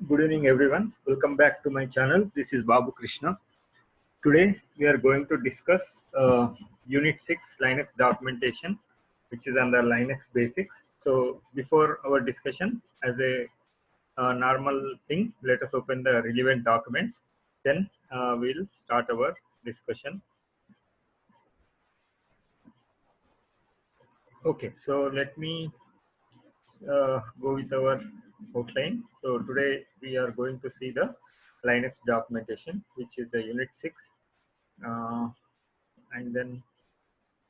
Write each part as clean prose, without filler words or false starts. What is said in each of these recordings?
Good evening, everyone. Welcome back to my channel. This is Babu Krishna. Today, we are going to discuss Unit 6 Linux documentation, which is under Linux Basics. So, before our discussion, as a normal thing, let us open the relevant documents. Then, we'll start our discussion. Okay, so let me go with our outline. So today we are going to see the Linux documentation, which is the Unit 6. And then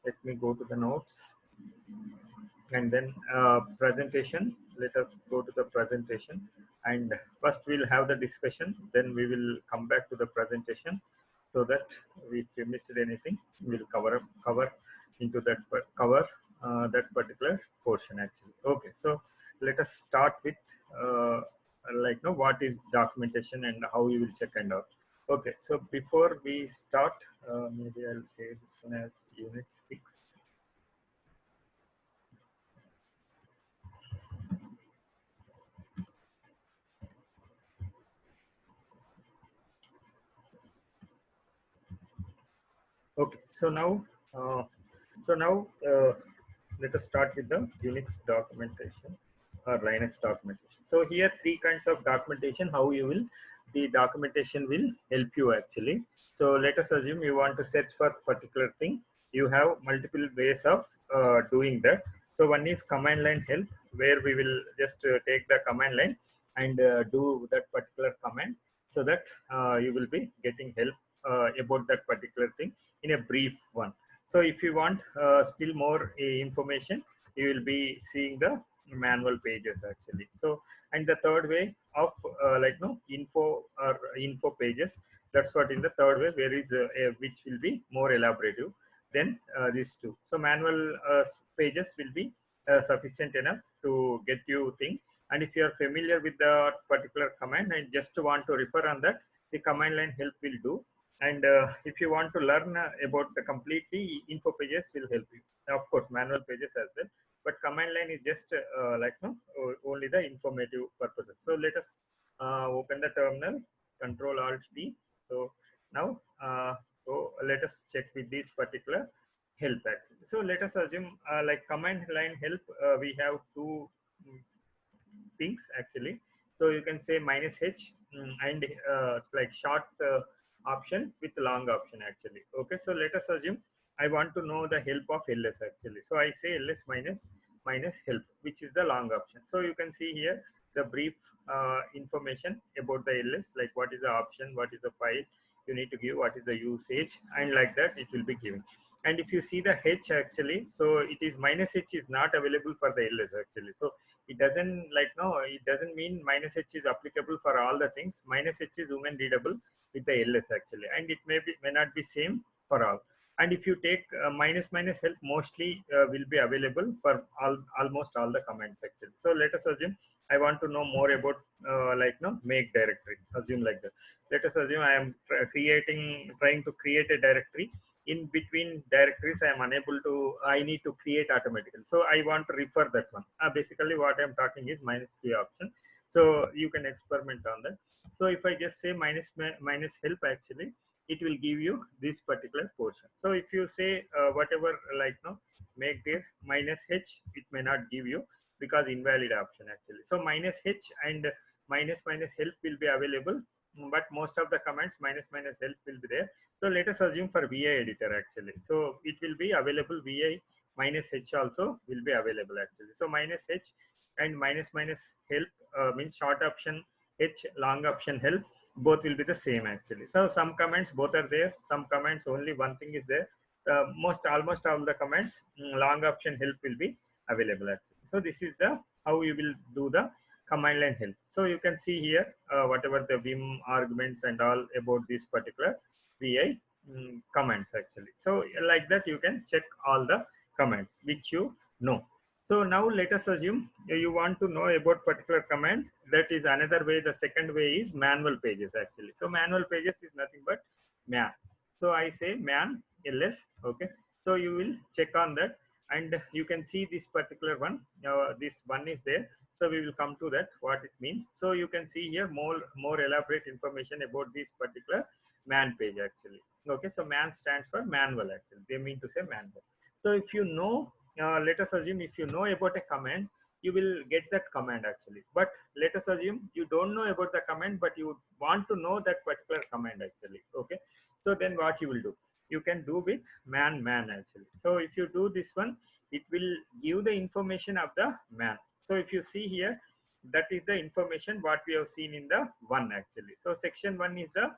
let me go to the notes. And then presentation. Let us go to the presentation. And first we'll have the discussion. Then we will come back to the presentation so that if we missed anything, we'll cover into that that particular portion actually. Okay, so let us start with what is documentation and how you will check and out. Okay, so before we start, maybe I'll say this one as Unit 6. Okay, so now, uh, so now let us start with the Unix documentation or Linux documentation. So here three kinds of documentation. How you will the documentation will help you actually. So let us assume you want to search for particular thing. You have multiple ways of doing that. So one is command line help, where we will just take the command line and do that particular command, so that you will be getting help about that particular thing in a brief one. So if you want still more information, you will be seeing the manual pages actually. So, and the third way of info or info pages, that's what in the third way, where is which will be more elaborative than these two. So manual pages will be sufficient enough to get you thing. And if you are familiar with the particular command and just want to refer on that, the command line help will do. And if you want to learn about the completely, info pages will help you. Of course, manual pages as well, but command line is just only the informative purposes. So let us open the terminal, Control Alt D. So now, so let us check with this particular help actually. So let us assume like command line help, we have two things actually. So you can say -h and like short option with long option actually. Okay, so let us assume I want to know the help of ls actually. So I say ls minus help, which is the long option. So you can see here the brief information about the ls, like what is the option, what is the file you need to give, what is the usage, and like that it will be giving. And if you see the h actually, so it is -h is not available for the ls actually. So it doesn't it doesn't mean -h is applicable for all the things. -h is human readable with the ls actually, and it may not be same for all. And if you take minus help, mostly will be available for almost all the commands actually. So let us assume I want to know more about make directory, assume like that. Let us assume I am trying to create a directory. In between directories I am unable to, I need to create automatically, so I want to refer that one. Basically what I'm talking is -3 option. So you can experiment on that. So if I just say minus help actually, it will give you this particular portion. So if you say whatever make there -h, it may not give you, because invalid option actually. So -h and minus help will be available, but most of the commands minus help will be there. So let us assume for vi editor actually, so it will be available, vi -h also will be available actually. So -h and minus help means short option h, long option help, both will be the same actually. So some commands both are there, some commands only one thing is there. Almost all the commands, long option help will be available actually. So this is the how you will do the command line help. So you can see here whatever the vim arguments and all about this particular vi commands actually. So like that you can check all the commands which you know. So now let us assume you want to know about particular command. That is another way. The second way is manual pages actually. So manual pages is nothing but man. So I say man ls. Okay, so you will check on that, and you can see this particular one. This one is there. So we will come to that what it means. So you can see here more elaborate information about this particular man page actually. Okay, so man stands for manual actually. They mean to say manual. So if you know, let us assume if you know about a command, you will get that command actually. But let us assume you don't know about the command, but you want to know that particular command actually. Okay, so then what you will do? You can do with man actually. So if you do this one, it will give the information of the man. So if you see here, that is the information what we have seen in the one actually. So section 1 is the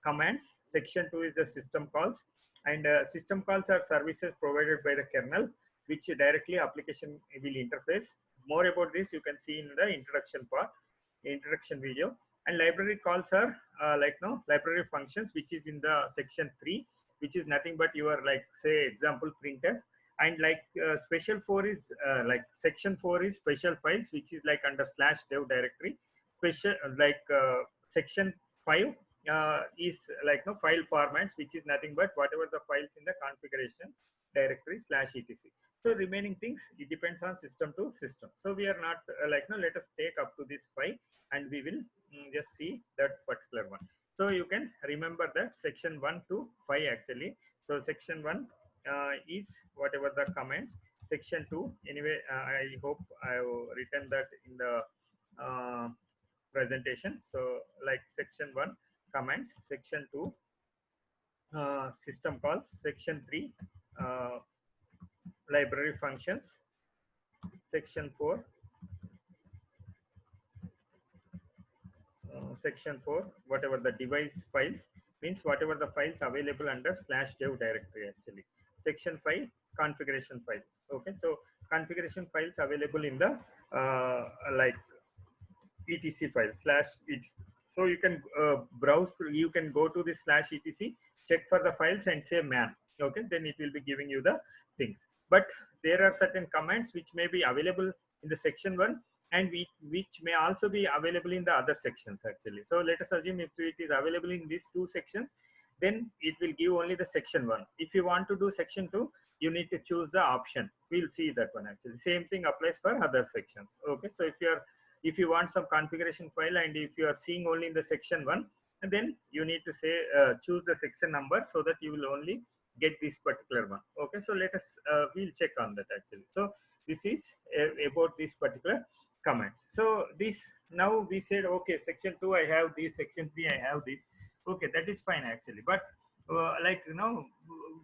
commands, section 2 is the system calls, and system calls are services provided by the kernel which directly application will interface. More about this you can see in the introduction part, introduction video. And library calls are library functions, which is in the section 3, which is nothing but your like say example printf. And like special 4 is like section 4 is special files, which is like under /dev directory. Special section 5 is like no file formats, which is nothing but whatever the files in the configuration directory /etc. So remaining things, it depends on system to system. So we are not let us take up to this 5 and we will just see that particular one. So you can remember that section 1 to 5 actually. So section 1 is whatever the comments. Section 2 anyway, I hope I have written that in the presentation. So like section 1 comments, section 2 system calls, section 3 library functions, section 4 section 4 whatever the device files, means whatever the files available under /dev directory actually. Section 5 configuration files. Okay, so configuration files available in the like etc file /etc. So you can browse through, you can go to this /etc, check for the files and say man. Okay, then it will be giving you the things. But there are certain commands which may be available in the section 1 and which may also be available in the other sections actually. So let us assume if it is available in these two sections, then it will give only the section 1. If you want to do section 2, you need to choose the option. We'll see that one actually. Same thing applies for other sections. Okay, so if you want some configuration file and if you are seeing only in the section 1, and then you need to say choose the section number so that you will only get this particular one. Okay, so let us we'll check on that actually. So this is about this particular command. So this, now we said okay, section 2 I have this, section 3 I have this. Okay, that is fine actually. But like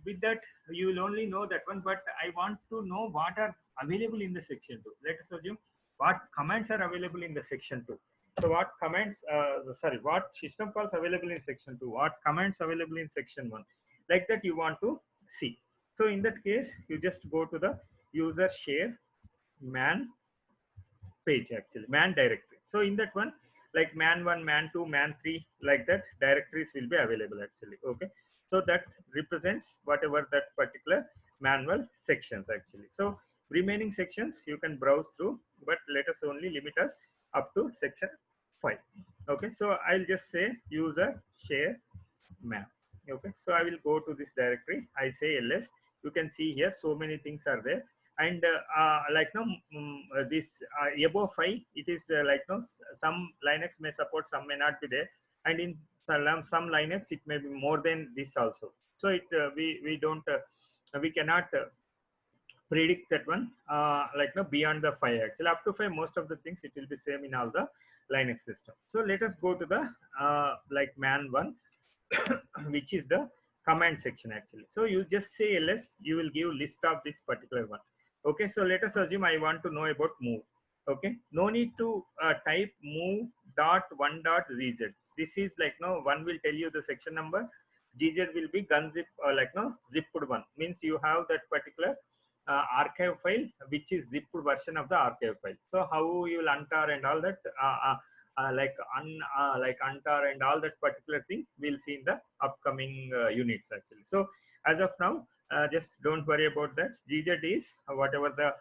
with that you will only know that one, but I want to know what are available in the section 2. Let us assume what commands are available in the section 2. So what commands what system calls available in section 2, what commands available in section 1, like that you want to see. So in that case you just go to the user share man page actually, man directory. So in that one, like man 1, man 2, man 3, like that directories will be available actually. Okay, so that represents whatever that particular manual sections actually. So remaining sections you can browse through, but let us only limit us up to section 5. Okay, so I'll just say user share man. Okay, so I will go to this directory, I say ls. You can see here so many things are there. And like no this above 5, it is like no some Linux may support, some may not be there, and in some Linux it may be more than this also. So it we don't we cannot predict that one like no beyond the 5 actually. Up to 5 most of the things it will be same in all the Linux system. So let us go to the like man 1 which is the command section actually. So you just say ls, you will give list of this particular one. Okay, so let us assume I want to know about move. Okay, no need to type move dot 1 dot zz. This is like no one will tell you the section number, gz will be gunzip or like no zipped one, means you have that particular archive file which is zipped version of the archive file. So how you will untar and all that like untar and all that particular thing we'll see in the upcoming units actually. So as of now just don't worry about that. gz is whatever the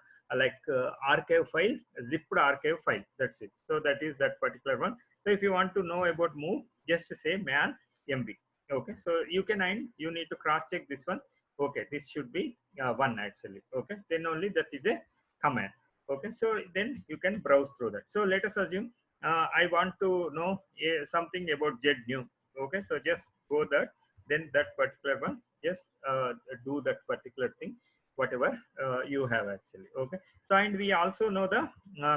archive file, zipped archive file, that's it. So that is that particular one. So if you want to know about move, just say man mb. Okay, so you can, and you need to cross check this one. Okay, this should be 1 actually. Okay, then only that is a command. Okay, so then you can browse through that. So let us assume I want to know something about ZNew. Okay, so just go that, then that particular one, just do that particular thing, whatever you have actually. Okay, so and we also know the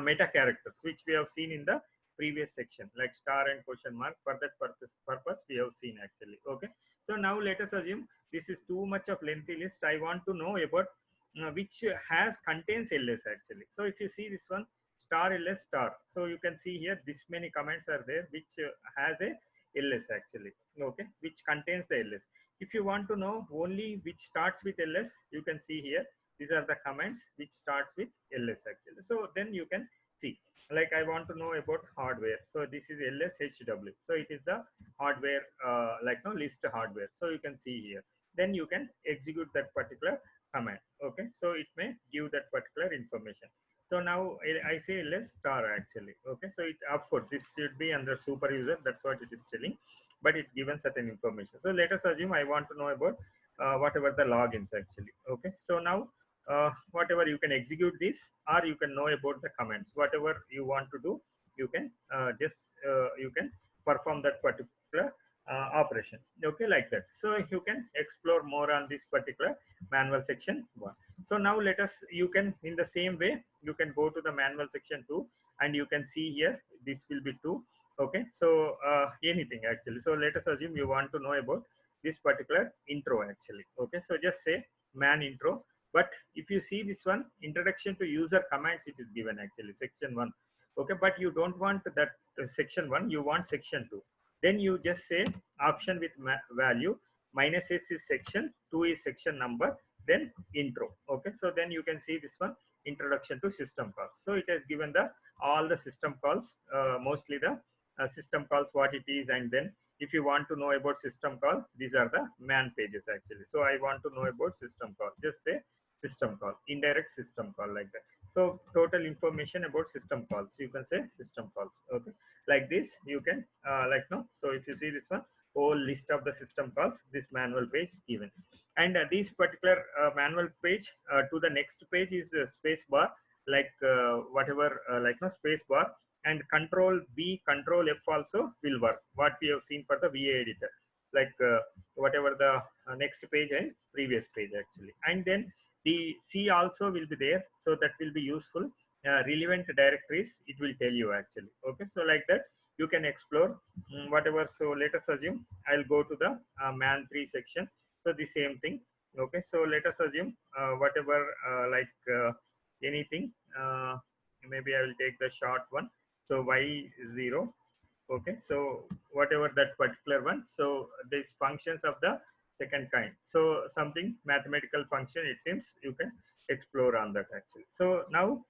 meta characters which we have seen in the previous section, like star and question mark. For that purpose we have seen actually. Okay, so now let us assume this is too much of lengthy list. I want to know about which has contains ls actually. So if you see this one, star ls star, so you can see here this many comments are there which has a ls actually. Okay, which contains the ls. If you want to know only which starts with ls, you can see here these are the comments which starts with ls actually. So then you can see, like I want to know about hardware, so this is lshw, so it is the hardware like no list hardware, so you can see here. Then you can execute that particular command. Okay, so it may give that particular information. So now I say ls star actually. Okay, so it, of course this should be under super user, that's what it is telling, but it given certain information. So let us assume I want to know about whatever the logins actually. Okay, so now whatever you can execute this, or you can know about the commands, whatever you want to do, you can just you can perform that particular operation. Okay, like that. So you can explore more on this particular manual section 1. So now let us, you can in the same way you can go to the manual section 2, and you can see here this will be 2. Okay, so anything actually. So let us assume you want to know about this particular intro actually. Okay, so just say man intro. But if you see this one, introduction to user commands, it is given actually section 1. Okay, but you don't want that section 1, you want section 2. Then you just say option with value minus s is section 2 is section number, then intro. Okay, so then you can see this one, introduction to system calls. So it has given the all the system calls, mostly the system calls what it is. And then if you want to know about system call, these are the man pages actually. So I want to know about system call, just say system call, indirect system call, like that. So total information about system calls, you can say system calls. Okay, like this you can like no. So if you see this one, whole list of the system calls, this manual page given. And this particular manual page to the next page is space bar, like whatever like no space bar, and control b control f also will work, what we have seen for the va editor, like whatever the next page is previous page actually. And then the C also will be there, so that will be useful. Relevant directories, it will tell you actually. Okay, so like that you can explore whatever. So let us assume I'll go to the man3 section. So the same thing. Okay, so let us assume whatever like anything. Maybe I will take the short one. So y0. Okay, so whatever that particular one. So these functions of the second kind, so something mathematical function, it seems you can explore on that actually. So now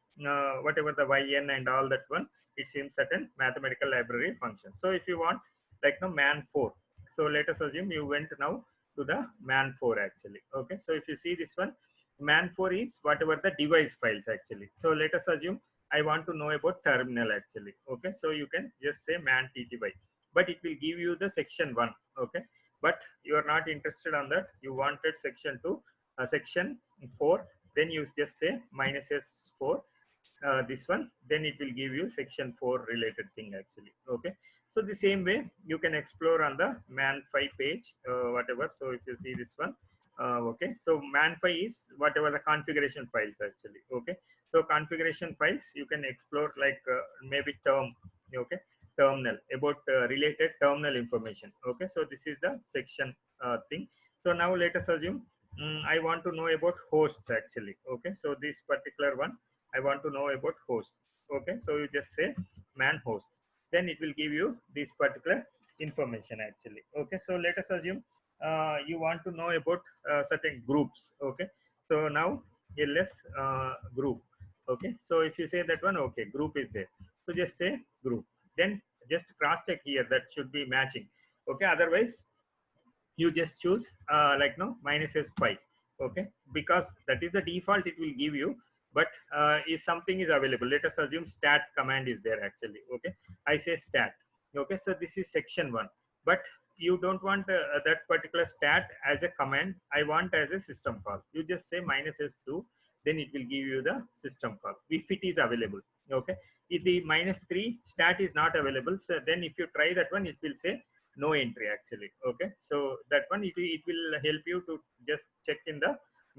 whatever the yn and all that one, it seems certain mathematical library function. So if you want like no man4, so let us assume you went now to the man4 actually. Okay, so if you see this one, man4 is whatever the device files actually. So let us assume I want to know about terminal actually. Okay, so you can just say man tty, but it will give you the section 1. Okay, but you are not interested on that, you wanted section 2, section 4, then you just say minus s4, this one, then it will give you section 4 related thing actually. Okay, so the same way you can explore on the man5 page, whatever. So if you see this one, okay, so man5 is whatever the configuration files actually. Okay, so configuration files you can explore, like maybe term. Okay, terminal, about related terminal information. Okay, so this is the section thing. So now let us assume I want to know about hosts actually. Okay, so this particular one I want to know about host. Okay, so you just say man host, then it will give you this particular information actually. Okay, so let us assume you want to know about certain groups. Okay, so now ls group. Okay, so if you say that one, okay, group is there, so just say group, then just cross check here, that should be matching. Okay, otherwise you just choose like no minus s5. Okay, because that is the default it will give you. But if something is available, let us assume stat command is there actually. Okay, I say stat. Okay, so this is section 1, but you don't want that particular stat as a command, I want as a system call. You just say minus s2, then it will give you the system call if it is available. Okay, if the -3 stat is not available, so then if you try that one, it will say no entry actually. Okay, so that one, it will help you to just check in the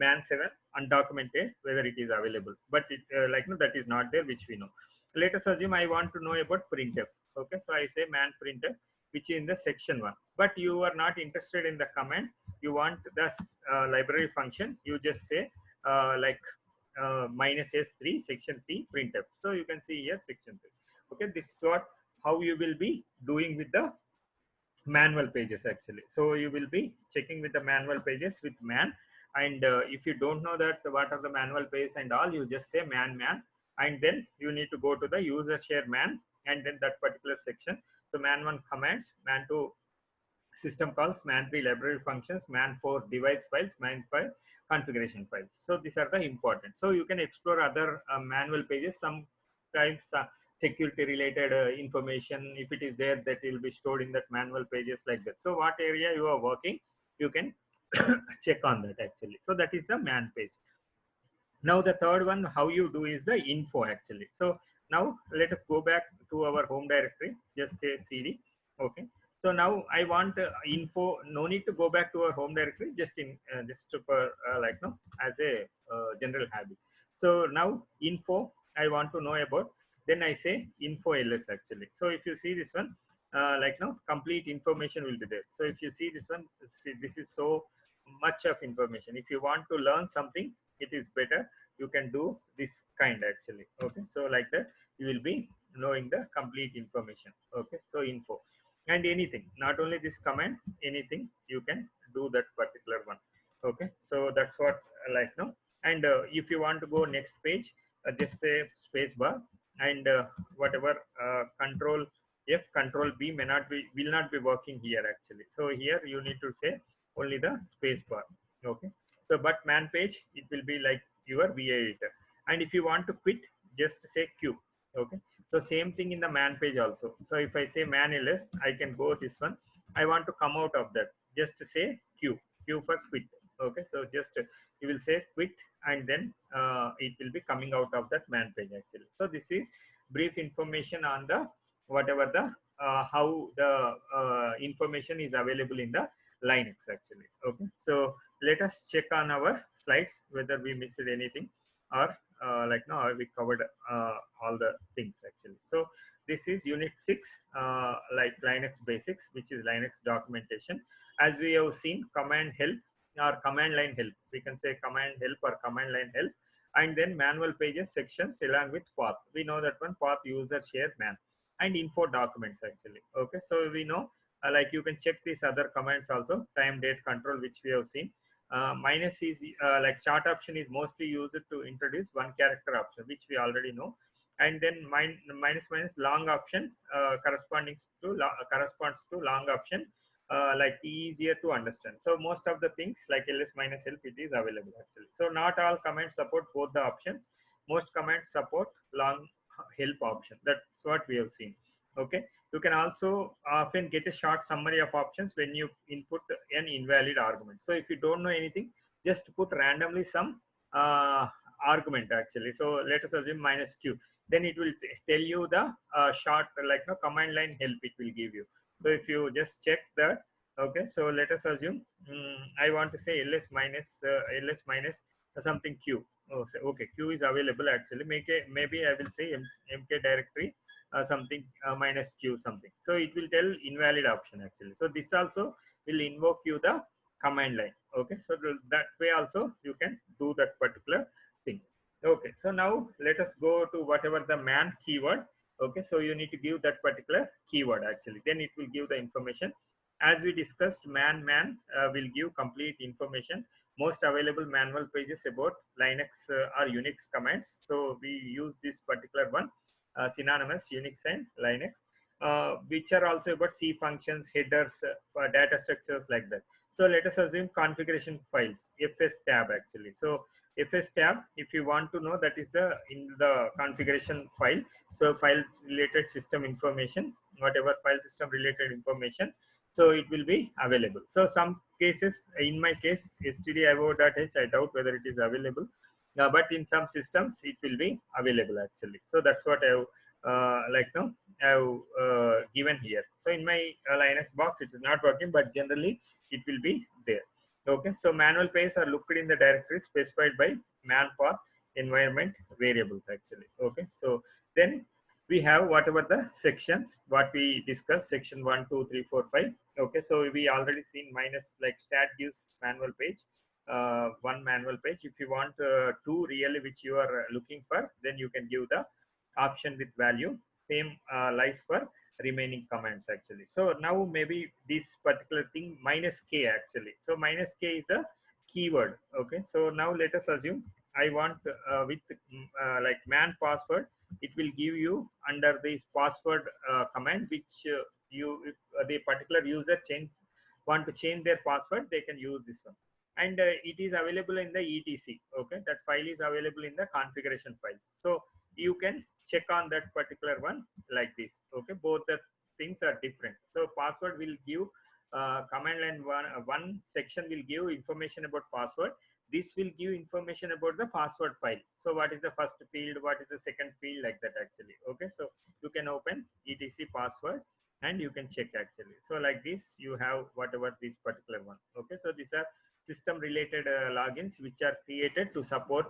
man7 undocumented whether it is available, but it like no, that is not there, which we know. Let us assume I want to know about printf. Okay, so I say man printf, which is in the section 1, but you are not interested in the command, you want the library function, you just say like -s3 section p printf. So you can see here section 3. Okay, this is what how you will be doing with the manual pages actually. So you will be checking with the manual pages with man, and if you don't know that what are the manual pages and all, you just say man, and then you need to go to the user share man, and then that particular section. So man1 commands, man2 system calls, man3 library functions, man4 device files, man5 configuration files. So these are the important. So you can explore other manual pages. Sometimes security related information, if it is there, that will be stored in that manual pages like that. So what area you are working, you can check on that actually. So that is the man page. Now the third one, how you do is the info actually. So now let us go back to our home directory, just say cd. Okay, so now I want info, no need to go back to our home directory, just in just for like no, as a general habit. So now info I want to know about, then I say info ls actually. So if you see this one, like no, complete information will be there. So if you see this one, see, this is so much of information. If you want to learn something, it is better, you can do this kind actually. Okay, so like that you will be knowing the complete information. Okay, so info and anything, not only this command, anything you can do that particular one. Okay, so that's what like no. And if you want to go next page, just say space bar, and whatever control f control b may not be, will not be working here actually. So here you need to say only the space bar. Okay, so but man page, it will be like your VA editor. And if you want to quit, just say q. Okay, so same thing in the man page also. So if I say man ls, I can go this one, I want to come out of that, just say q, q for quit. Okay, so just you will say quit, and then it will be coming out of that man page actually. So this is brief information on the whatever the how the information is available in the Linux actually. Okay, so let us check on our slides whether we missed anything, or like now we covered all the things actually. So this is unit 6, like Linux basics, which is Linux documentation. As we have seen, command help or command line help, we can say command help or command line help, and then manual pages sections along with path. We know that one, path user share man, and info documents actually. Okay, so we know like you can check these other commands also, time date control, which we have seen. Minus is like short option is mostly used to introduce one character option, which we already know. And then minus long option corresponds to long option, like easier to understand. So most of the things like ls minus help, it is available actually. So not all commands support both the options. Most commands support long help option. That's what we have seen. Okay, you can also often get a short summary of options when you input an invalid argument. So if you don't know anything, just put randomly some argument actually. So let us assume -q, then it will tell you the short like no command line help, it will give you. So if you just check that. Okay, so let us assume I want to say ls minus something q. Oh, so, okay, q is available actually. Maybe I will say mk directory something minus q something. So it will tell invalid option actually. So this also will invoke you the command line. Okay, so that way also you can do that particular thing. Okay, so now let us go to whatever the man keyword. Okay, so you need to give that particular keyword actually, then it will give the information. As we discussed, man will give complete information, most available manual pages about Linux or Unix commands. So we use this particular one, synonymous Unix and Linux, which are also about C functions, headers, data structures like that. So let us assume configuration files, fs tab actually. So fs tab, if you want to know, that is the in the configuration file. So file related system information, whatever file system related information, so it will be available. So some cases, in my case stdio.h, I doubt whether it is available. but in some systems it will be available actually. So that's what I've given here. So in my Linux box it is not working, but generally it will be there. Okay, so manual pages are looked in the directory specified by man path environment variables actually. Okay, so then we have whatever the sections what we discussed, section 1, 2, 3, 4, 5. Okay, so we already seen minus, like stat gives manual page, one manual page. If you want two really which you are looking for, then you can give the option with value. Same lies for remaining commands actually. So now maybe this particular thing minus k actually. So minus k is a keyword. Okay, so now let us assume I want with like man password, it will give you under this password command, which you, if the particular user want to change their password, they can use this one. And it is available in the etc. Okay, that file is available in the configuration files. So you can check on that particular one like this. Okay, both the things are different. So password will give command line one section will give information about password. This will give information about the password file. So what is the first field, what is the second field, like that actually. Okay, so you can open etc password and you can check actually. So like this you have whatever this particular one. Okay, so these are system related logins which are created to support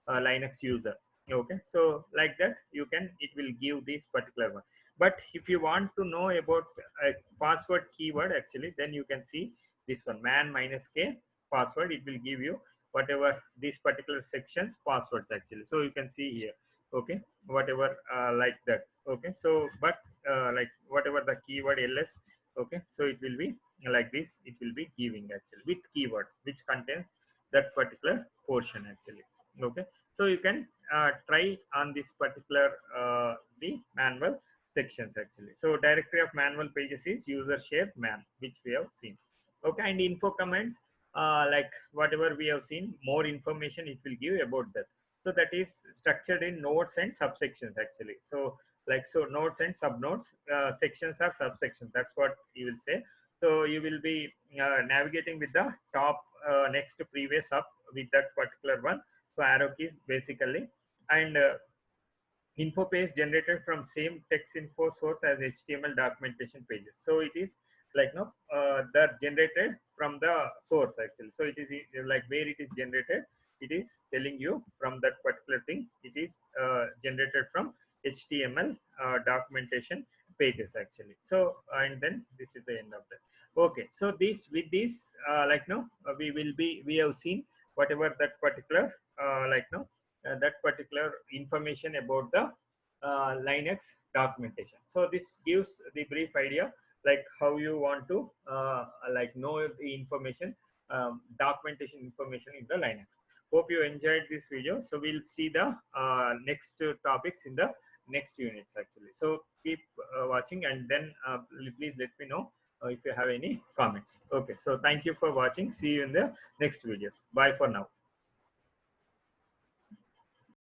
Linux user. Okay, so like that you can, it will give this particular one. But if you want to know about a password keyword actually, then you can see this one, man minus k password. It will give you whatever these particular sections passwords actually. So you can see here. Okay, whatever like that. Okay, so but like whatever the keyword ls. Okay, so it will be like this, it will be giving actually with keyword which contains that particular portion actually. Okay, so you can try on this particular the manual sections actually. So directory of manual pages is user shared man, which we have seen. Okay, and info commands, like whatever we have seen, more information it will give about that. So that is structured in nodes and subsections actually. So like, so nodes and subnodes, sections are subsections, that's what you will say. So you will be navigating with the top, next to previous up with that particular one. So arrow keys basically. And info page generated from same text info source as HTML documentation pages. So it is like, no, that generated from the source actually. So it is like where it is generated, it is telling you from that particular thing, it is generated from HTML documentation pages actually. So and then this is the end of that. Okay, so this, with this we have seen whatever that particular that particular information about the Linux documentation. So this gives the brief idea like how you want to know the information, documentation information in the Linux. Hope you enjoyed this video. So we'll see the next topics in the next units actually. So keep watching, and then please let me know if you have any comments. Okay, so thank you for watching. See you in the next videos. Bye for now.